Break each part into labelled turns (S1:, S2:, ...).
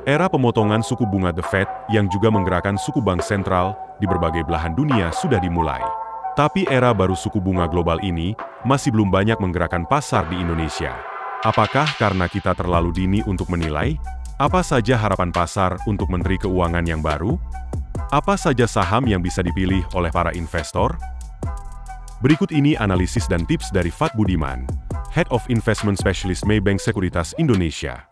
S1: Era pemotongan suku bunga The Fed yang juga menggerakkan suku bank sentral di berbagai belahan dunia sudah dimulai. Tapi era baru suku bunga global ini masih belum banyak menggerakkan pasar di Indonesia. Apakah karena kita terlalu dini untuk menilai? Apa saja harapan pasar untuk Menteri Keuangan yang baru? Apa saja saham yang bisa dipilih oleh para investor? Berikut ini analisis dan tips dari Fat Budiman, Head of Investment Specialist Maybank Sekuritas Indonesia.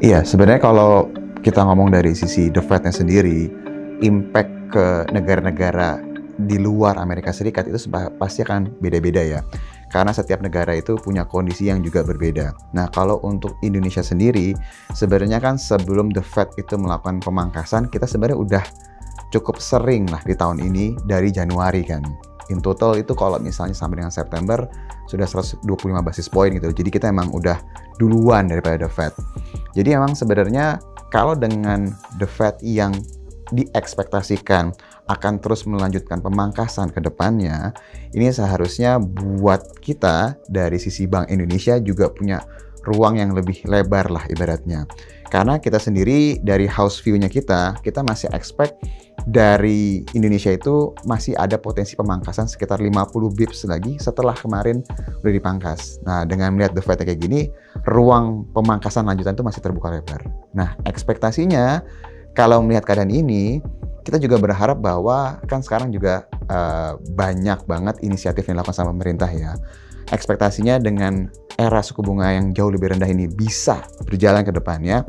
S2: Iya, sebenarnya kalau kita ngomong dari sisi The Fed-nya sendiri, impact ke negara-negara di luar Amerika Serikat itu pasti akan beda-beda ya. Karena setiap negara itu punya kondisi yang juga berbeda. Nah, kalau untuk Indonesia sendiri, sebenarnya kan sebelum The Fed itu melakukan pemangkasan, kita sebenarnya udah cukup sering lah di tahun ini dari Januari kan. In total itu kalau misalnya sampai dengan September, sudah 125 basis point gitu. Jadi kita emang udah duluan daripada The Fed. Jadi emang sebenarnya kalau dengan The Fed yang diekspektasikan akan terus melanjutkan pemangkasan ke depannya, ini seharusnya buat kita dari sisi Bank Indonesia juga punya ruang yang lebih lebar lah ibaratnya. Karena kita sendiri dari house view-nya kita masih expect dari Indonesia itu masih ada potensi pemangkasan sekitar 50 bips lagi setelah kemarin udah dipangkas. Nah, dengan melihat The Fed kayak gini, ruang pemangkasan lanjutan itu masih terbuka lebar. Nah, ekspektasinya kalau melihat keadaan ini, kita juga berharap bahwa kan sekarang juga banyak banget inisiatif yang dilakukan sama pemerintah ya. Ekspektasinya dengan era suku bunga yang jauh lebih rendah ini bisa berjalan ke depannya.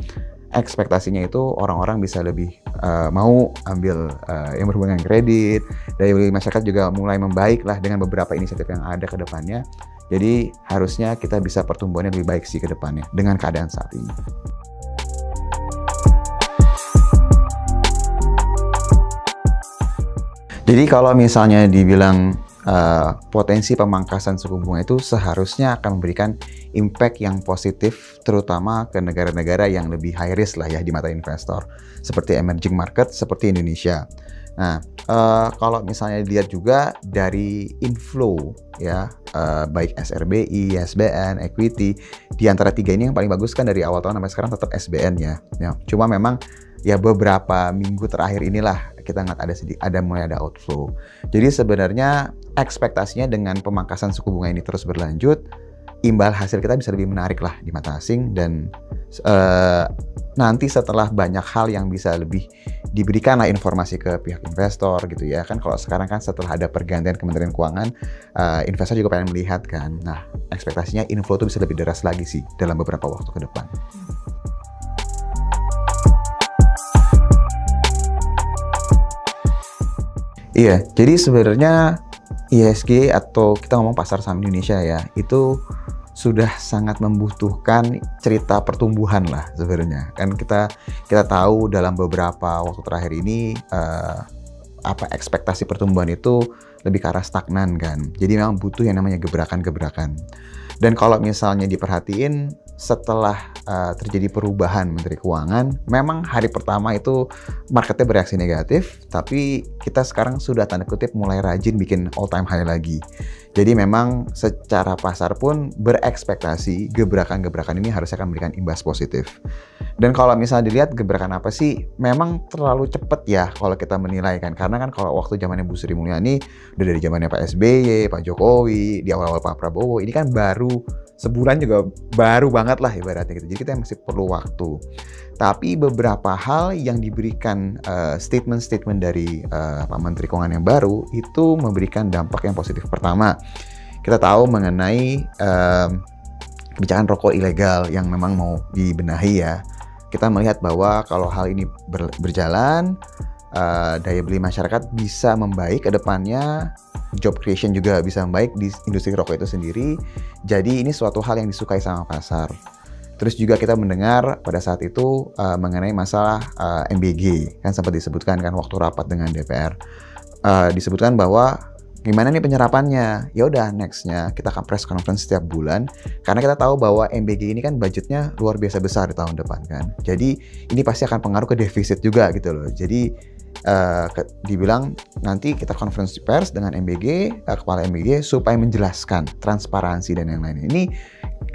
S2: Ekspektasinya itu orang-orang bisa lebih mau ambil yang berhubungan dengan kredit. Daya beli masyarakat juga mulai membaik lah dengan beberapa inisiatif yang ada ke depannya. Jadi harusnya kita bisa pertumbuhannya lebih baik sih ke depannya dengan keadaan saat ini. Jadi kalau misalnya dibilang potensi pemangkasan suku bunga itu seharusnya akan memberikan impact yang positif terutama ke negara-negara yang lebih high risk lah ya di mata investor seperti emerging market seperti Indonesia. Nah, kalau misalnya dilihat juga dari inflow ya, baik SRBI, SBN, equity, di antara tiga ini yang paling bagus kan dari awal tahun sampai sekarang tetap SBN ya. Cuma memang ya beberapa minggu terakhir inilah kita nggak mulai ada outflow. Jadi sebenarnya ekspektasinya dengan pemangkasan suku bunga ini terus berlanjut, imbal hasil kita bisa lebih menarik lah di mata asing dan nanti setelah banyak hal yang bisa lebih diberikan lah informasi ke pihak investor gitu ya kan. Kalau sekarang kan setelah ada pergantian Kementerian Keuangan, investor juga pengen melihat kan. Nah, ekspektasinya inflow itu bisa lebih deras lagi sih dalam beberapa waktu ke depan. Iya, jadi sebenarnya IHSG atau kita ngomong pasar saham Indonesia ya, itu sudah sangat membutuhkan cerita pertumbuhan lah sebenarnya. Kan kita tahu dalam beberapa waktu terakhir ini ekspektasi pertumbuhan itu lebih ke arah stagnan kan. Jadi memang butuh yang namanya gebrakan-gebrakan. Dan kalau misalnya diperhatiin setelah terjadi perubahan Menteri Keuangan, memang hari pertama itu marketnya bereaksi negatif, tapi kita sekarang sudah tanda kutip mulai rajin bikin all time high lagi. Jadi memang secara pasar pun berekspektasi gebrakan-gebrakan ini harusnya akan memberikan imbas positif. Dan kalau misalnya dilihat gebrakan apa sih, memang terlalu cepat ya kalau kita menilai kan. Karena kan kalau waktu zamannya Bu Sri Mulyani, udah dari zamannya Pak SBY, Pak Jokowi, di awal-awal Pak Prabowo, ini kan baru sebulan juga baru banget lah ibaratnya gitu. Jadi kita masih perlu waktu. Tapi beberapa hal yang diberikan statement-statement dari Pak Menteri Keuangan yang baru itu memberikan dampak yang positif. Pertama, kita tahu mengenai kebijakan rokok ilegal yang memang mau dibenahi ya. Kita melihat bahwa kalau hal ini berjalan, daya beli masyarakat bisa membaik ke depannya, job creation juga bisa membaik di industri rokok itu sendiri. Jadi ini suatu hal yang disukai sama pasar. Terus juga kita mendengar pada saat itu mengenai masalah MBG, kan sempat disebutkan kan waktu rapat dengan DPR. Disebutkan bahwa gimana nih penyerapannya? Ya udah, nextnya kita akan press conference setiap bulan karena kita tahu bahwa MBG ini kan budgetnya luar biasa besar di tahun depan kan. Jadi ini pasti akan pengaruh ke defisit juga gitu loh. Jadi dibilang nanti kita konferensi pers dengan MBG, kepala MBG supaya menjelaskan transparansi dan yang lain. Ini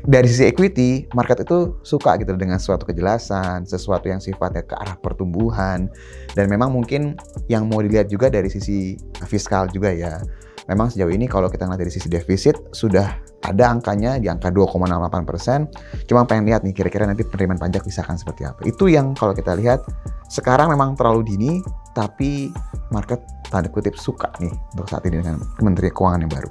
S2: dari sisi equity, market itu suka gitu dengan suatu kejelasan, sesuatu yang sifatnya ke arah pertumbuhan, dan memang mungkin yang mau dilihat juga dari sisi fiskal juga ya. Memang sejauh ini kalau kita lihat dari sisi defisit sudah ada angkanya di angka 2,68%. Cuma pengen lihat nih kira-kira nanti penerimaan pajak bisa akan seperti apa. Itu yang kalau kita lihat sekarang memang terlalu dini, tapi market tanda kutip suka nih untuk saat ini dengan Menteri Keuangan yang baru.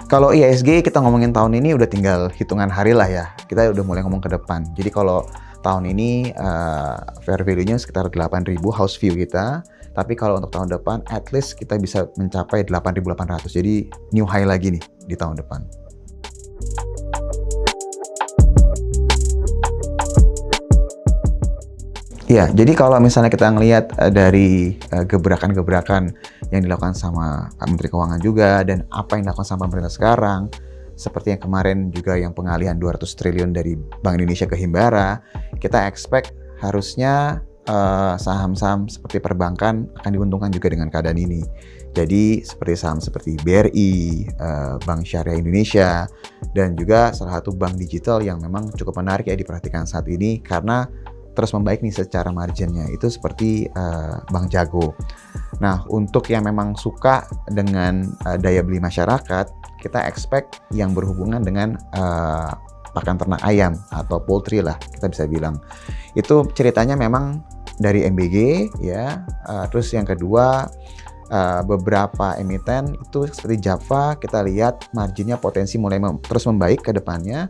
S2: Kalau IHSG kita ngomongin tahun ini udah tinggal hitungan hari lah ya. Kita udah mulai ngomong ke depan. Jadi kalau tahun ini fair value-nya sekitar 8.000 house view kita. Tapi kalau untuk tahun depan at least kita bisa mencapai 8.800. Jadi new high lagi nih di tahun depan. Ya, jadi kalau misalnya kita ngelihat dari gebrakan-gebrakan yang dilakukan sama Menteri Keuangan juga dan apa yang dilakukan sama pemerintah sekarang, seperti yang kemarin juga yang pengalihan 200 triliun dari Bank Indonesia ke Himbara, kita expect harusnya saham-saham seperti perbankan akan diuntungkan juga dengan keadaan ini. Jadi seperti saham seperti BRI, Bank Syariah Indonesia, dan juga salah satu bank digital yang memang cukup menarik ya diperhatikan saat ini karena terus membaik nih secara marginnya, itu seperti Bank Jago. Nah, untuk yang memang suka dengan daya beli masyarakat, kita expect yang berhubungan dengan pakan ternak ayam atau poultry lah, kita bisa bilang. Itu ceritanya memang dari MBG ya. Terus yang kedua, beberapa emiten itu seperti Java, kita lihat marginnya potensi mulai terus membaik ke depannya.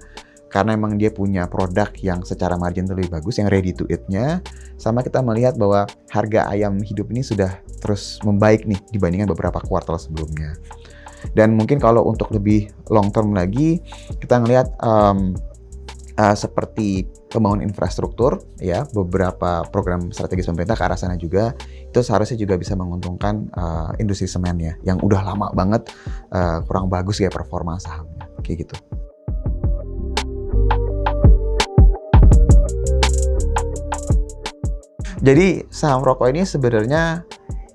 S2: Karena memang dia punya produk yang secara margin lebih bagus, yang ready to eat-nya. Sama kita melihat bahwa harga ayam hidup ini sudah terus membaik nih dibandingkan beberapa kuartal sebelumnya. Dan mungkin kalau untuk lebih long term lagi, kita ngelihat seperti pembangunan infrastruktur, ya beberapa program strategis pemerintah ke arah sana juga, itu seharusnya juga bisa menguntungkan industri semen ya, yang udah lama banget kurang bagus ya performa sahamnya, kayak gitu. Jadi saham rokok ini sebenarnya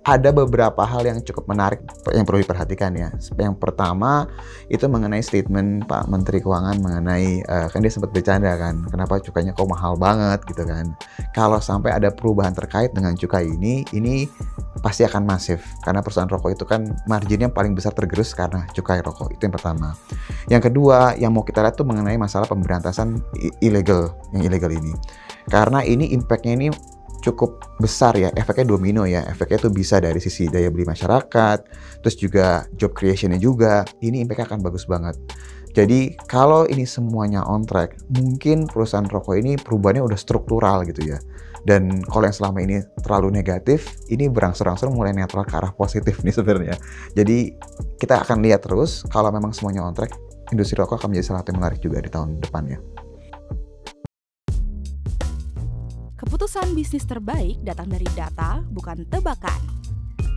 S2: ada beberapa hal yang cukup menarik yang perlu diperhatikan ya. Yang pertama itu mengenai statement Pak Menteri Keuangan mengenai kan dia sempat bercanda kan, kenapa cukainya kok mahal banget gitu kan. Kalau sampai ada perubahan terkait dengan cukai ini pasti akan masif karena perusahaan rokok itu kan marginnya paling besar tergerus karena cukai rokok. Itu yang pertama. Yang kedua yang mau kita lihat tuh mengenai masalah pemberantasan ilegal ini. Karena ini impact-nya ini cukup besar ya, efeknya domino ya. Efeknya itu bisa dari sisi daya beli masyarakat, terus juga job creation-nya juga. Ini impact-nya akan bagus banget. Jadi kalau ini semuanya on track, mungkin perusahaan rokok ini perubahannya udah struktural gitu ya. Dan kalau yang selama ini terlalu negatif, ini berangsur-angsur mulai netral ke arah positif nih sebenarnya. Jadi kita akan lihat terus kalau memang semuanya on track, industri rokok akan menjadi salah satu yang menarik juga di tahun depannya.
S3: Keputusan bisnis terbaik datang dari data, bukan tebakan.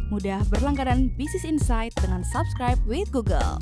S3: Mudah berlangganan Business Insight dengan subscribe with Google.